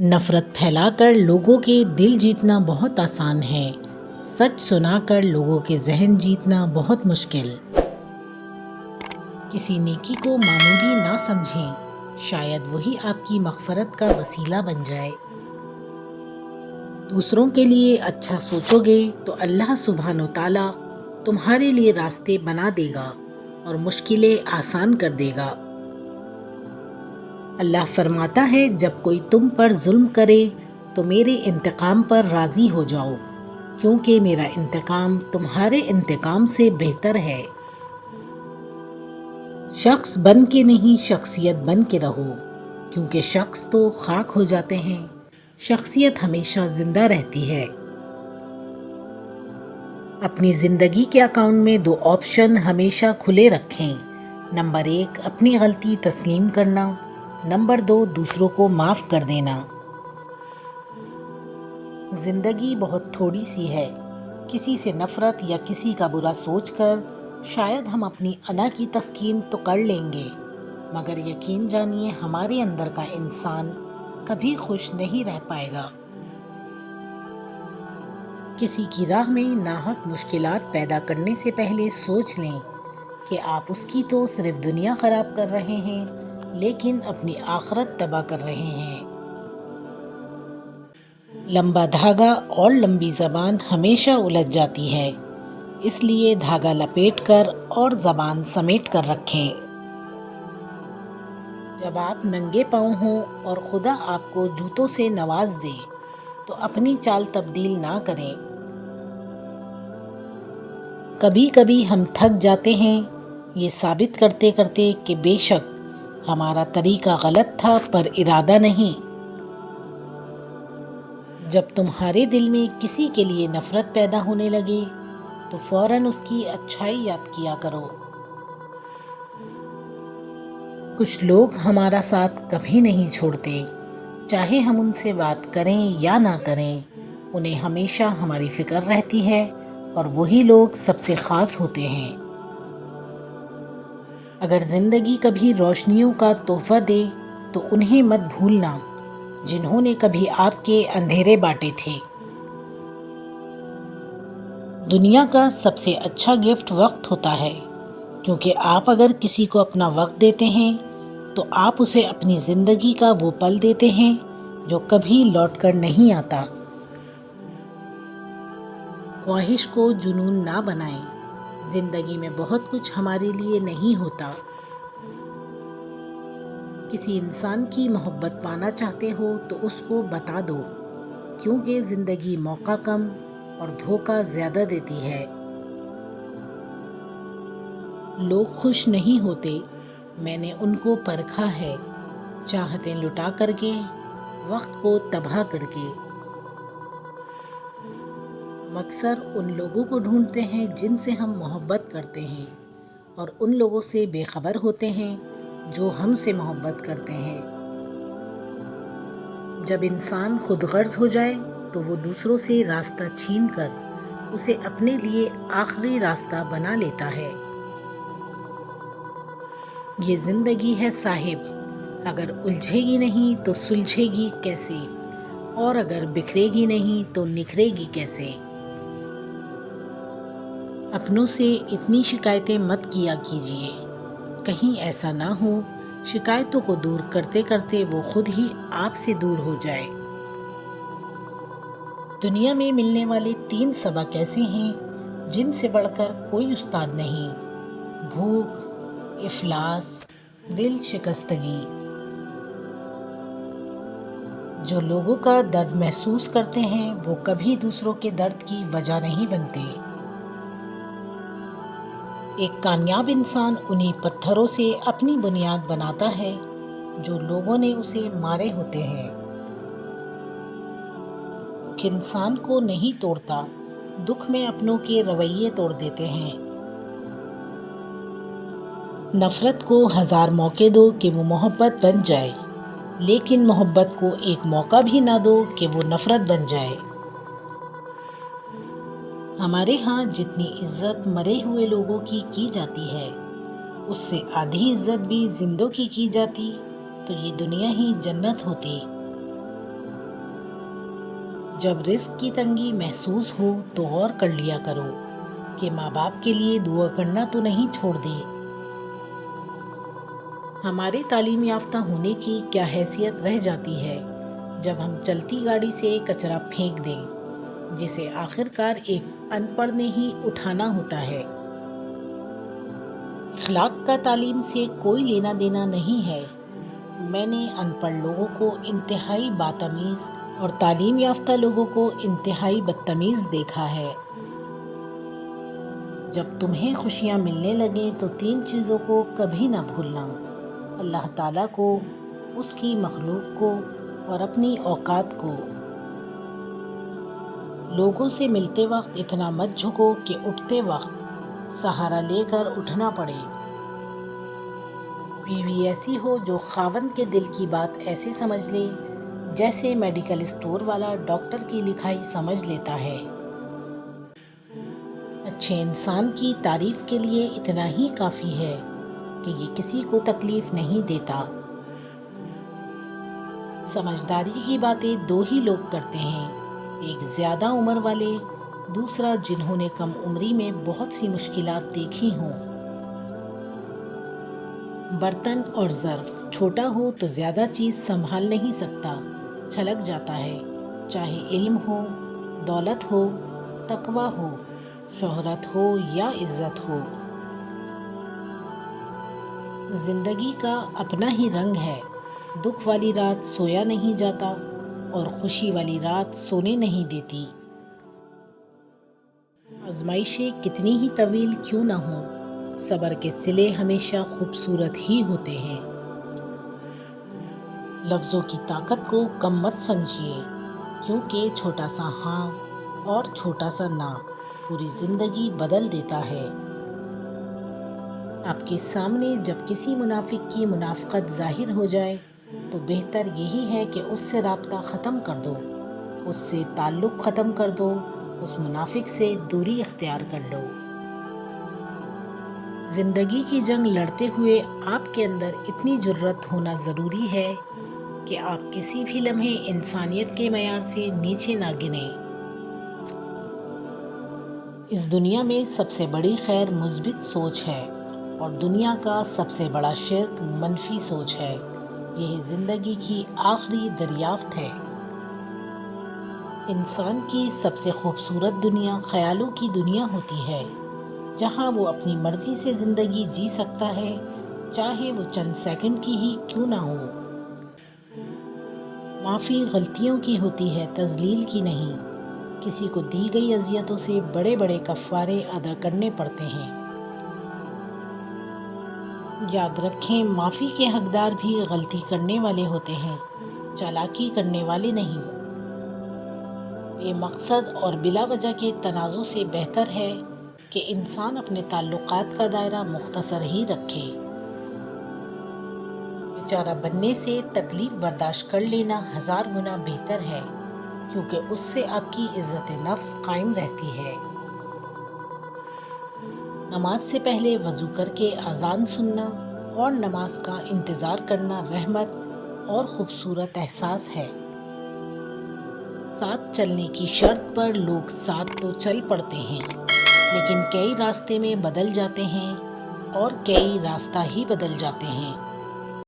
नफ़रत फैलाकर लोगों के दिल जीतना बहुत आसान है। सच सुनाकर लोगों के जहन जीतना बहुत मुश्किल। किसी नेकी को मामूली ना समझें, शायद वही आपकी मग़फ़रत का वसीला बन जाए। दूसरों के लिए अच्छा सोचोगे तो अल्लाह सुब्हानो ताला तुम्हारे लिए रास्ते बना देगा और मुश्किलें आसान कर देगा। अल्लाह फरमाता है, जब कोई तुम पर जुल्म करे तो मेरे इंतकाम पर राज़ी हो जाओ, क्योंकि मेरा इंतकाम तुम्हारे इंतकाम से बेहतर है। शख्स बन के नहीं, शख्सियत बन के रहो, क्योंकि शख्स तो खाक हो जाते हैं, शख्सियत हमेशा ज़िंदा रहती है। अपनी ज़िंदगी के अकाउंट में 2 ऑप्शन हमेशा खुले रखें। नंबर 1, अपनी गलती तस्लीम करना। नंबर 2, दूसरों को माफ़ कर देना। ज़िंदगी बहुत थोड़ी सी है। किसी से नफ़रत या किसी का बुरा सोचकर शायद हम अपनी अना की तस्कीन तो कर लेंगे, मगर यकीन जानिए हमारे अंदर का इंसान कभी खुश नहीं रह पाएगा। किसी की राह में नाहक मुश्किलात पैदा करने से पहले सोच लें कि आप उसकी तो सिर्फ दुनिया ख़राब कर रहे हैं, लेकिन अपनी आखिरत तबाह कर रहे हैं। लंबा धागा और लंबी ज़बान हमेशा उलझ जाती है, इसलिए धागा लपेटकर और ज़बान समेट कर रखें। जब आप नंगे पाँव हों और खुदा आपको जूतों से नवाज दे तो अपनी चाल तब्दील ना करें। कभी कभी हम थक जाते हैं ये साबित करते करते कि बेशक हमारा तरीका गलत था, पर इरादा नहीं। जब तुम्हारे दिल में किसी के लिए नफ़रत पैदा होने लगे तो फ़ौरन उसकी अच्छाई याद किया करो। कुछ लोग हमारा साथ कभी नहीं छोड़ते, चाहे हम उनसे बात करें या ना करें, उन्हें हमेशा हमारी फ़िक्र रहती है और वही लोग सबसे ख़ास होते हैं। अगर ज़िंदगी कभी रोशनियों का तोहफ़ा दे तो उन्हें मत भूलना जिन्होंने कभी आपके अंधेरे बांटे थे। दुनिया का सबसे अच्छा गिफ्ट वक्त होता है, क्योंकि आप अगर किसी को अपना वक्त देते हैं तो आप उसे अपनी ज़िंदगी का वो पल देते हैं जो कभी लौटकर नहीं आता। ख्वाहिश को जुनून ना बनाएं। ज़िंदगी में बहुत कुछ हमारे लिए नहीं होता। किसी इंसान की मोहब्बत पाना चाहते हो तो उसको बता दो, क्योंकि ज़िंदगी मौका कम और धोखा ज़्यादा देती है। लोग खुश नहीं होते, मैंने उनको परखा है, चाहते लुटा करके, वक्त को तबाह करके। अक्सर उन लोगों को ढूंढते हैं जिनसे हम मोहब्बत करते हैं, और उन लोगों से बेखबर होते हैं जो हमसे मोहब्बत करते हैं। जब इंसान खुद गर्ज हो जाए तो वो दूसरों से रास्ता छीनकर उसे अपने लिए आखिरी रास्ता बना लेता है। ये ज़िंदगी है साहिब, अगर उलझेगी नहीं तो सुलझेगी कैसे, और अगर बिखरेगी नहीं तो निखरेगी कैसे। अपनों से इतनी शिकायतें मत किया कीजिए, कहीं ऐसा ना हो शिकायतों को दूर करते करते वो खुद ही आपसे दूर हो जाए। दुनिया में मिलने वाले 3 सबक ऐसे हैं जिनसे बढ़कर कोई उस्ताद नहीं: भूख, इफलास, दिल शिकस्तगी। जो लोगों का दर्द महसूस करते हैं वो कभी दूसरों के दर्द की वजह नहीं बनते। एक कामयाब इंसान उन्हीं पत्थरों से अपनी बुनियाद बनाता है जो लोगों ने उसे मारे होते हैं। इंसान को नहीं तोड़ता, दुख में अपनों के रवैये तोड़ देते हैं। नफ़रत को 1000 मौके दो कि वो मोहब्बत बन जाए, लेकिन मोहब्बत को एक मौका भी ना दो कि वो नफ़रत बन जाए। हमारे यहाँ जितनी इज्जत मरे हुए लोगों की जाती है, उससे आधी इज्जत भी जिंदों की जाती तो ये दुनिया ही जन्नत होती। جب رزق کی تنگی محسوس ہو تو غور کر لیا کرو کہ ماں باپ کے لیے دعا کرنا تو نہیں چھوڑ دی۔ ہمارے تعلیم یافتہ ہونے کی کیا حیثیت رہ جاتی ہے جب ہم چلتی گاڑی سے کچرا پھینک دیں، جسے آخر کار ایک ان پڑھ نے ہی اٹھانا ہوتا ہے۔ اخلاق کا تعلیم سے کوئی لینا دینا نہیں ہے۔ میں نے ان پڑھ لوگوں کو انتہائی باتمیز اور تعلیم یافتہ لوگوں کو انتہائی بدتمیز دیکھا ہے۔ جب تمہیں خوشیاں ملنے لگیں تو 3 چیزوں کو کبھی نہ بھولنا: اللہ تعالیٰ کو، اس کی مخلوق کو اور اپنی اوقات کو۔ لوگوں سے ملتے وقت اتنا مت جھکو کہ اٹھتے وقت سہارا لے کر اٹھنا پڑے۔ بیوی ایسی ہو جو خاوند کے دل کی بات ایسے سمجھ لے جیسے میڈیکل اسٹور والا ڈاکٹر کی لکھائی سمجھ لیتا ہے۔ اچھے انسان کی تعریف کے لیے اتنا ہی کافی ہے کہ یہ کسی کو تکلیف نہیں دیتا۔ سمجھداری کی باتیں 2 ہی لوگ کرتے ہیں، ایک زیادہ عمر والے، دوسرا جنہوں نے کم عمری میں بہت سی مشکلات دیکھی ہوں۔ برتن اور ظرف چھوٹا ہو تو زیادہ چیز سنبھال نہیں سکتا، چھلک جاتا ہے، چاہے علم ہو، دولت ہو، تقویٰ ہو، شہرت ہو یا عزت ہو۔ زندگی کا اپنا ہی رنگ ہے، دکھ والی رات سویا نہیں جاتا اور خوشی والی رات سونے نہیں دیتی۔ آزمائشیں کتنی ہی طویل کیوں نہ ہوں، صبر کے صلے ہمیشہ خوبصورت ہی ہوتے ہیں۔ لفظوں کی طاقت کو کم مت سمجھیے، کیونکہ چھوٹا سا ہاں اور چھوٹا سا نہ پوری زندگی بدل دیتا ہے۔ آپ کے سامنے جب کسی منافق کی منافقت ظاہر ہو جائے تو بہتر یہی ہے کہ اس سے رابطہ ختم کر دو، اس سے تعلق ختم کر دو، اس منافق سے دوری اختیار کر لو۔ زندگی کی جنگ لڑتے ہوئے آپ کے اندر اتنی جرأت ہونا ضروری ہے کہ آپ کسی بھی لمحے انسانیت کے معیار سے نیچے نہ گنیں۔ اس دنیا میں سب سے بڑی خیر مثبت سوچ ہے اور دنیا کا سب سے بڑا شرک منفی سوچ ہے۔ یہی زندگی کی آخری دریافت ہے۔ انسان کی سب سے خوبصورت دنیا خیالوں کی دنیا ہوتی ہے، جہاں وہ اپنی مرضی سے زندگی جی سکتا ہے، چاہے وہ چند سیکنڈ کی ہی کیوں نہ ہو۔ معافی غلطیوں کی ہوتی ہے، تذلیل کی نہیں۔ کسی کو دی گئی اذیتوں سے بڑے بڑے کفارے ادا کرنے پڑتے ہیں۔ یاد رکھیں، معافی کے حقدار بھی غلطی کرنے والے ہوتے ہیں، چالاکی کرنے والے نہیں۔ بے مقصد اور بلا وجہ کے تنازع سے بہتر ہے کہ انسان اپنے تعلقات کا دائرہ مختصر ہی رکھے۔ بیچارہ بننے سے تکلیف برداشت کر لینا 1000 گنا بہتر ہے، کیونکہ اس سے آپ کی عزت نفس قائم رہتی ہے۔ نماز سے پہلے وضو کر کے اذان سننا اور نماز کا انتظار کرنا رحمت اور خوبصورت احساس ہے۔ ساتھ چلنے کی شرط پر لوگ ساتھ تو چل پڑتے ہیں، لیکن کئی راستے میں بدل جاتے ہیں اور کئی راستہ ہی بدل جاتے ہیں۔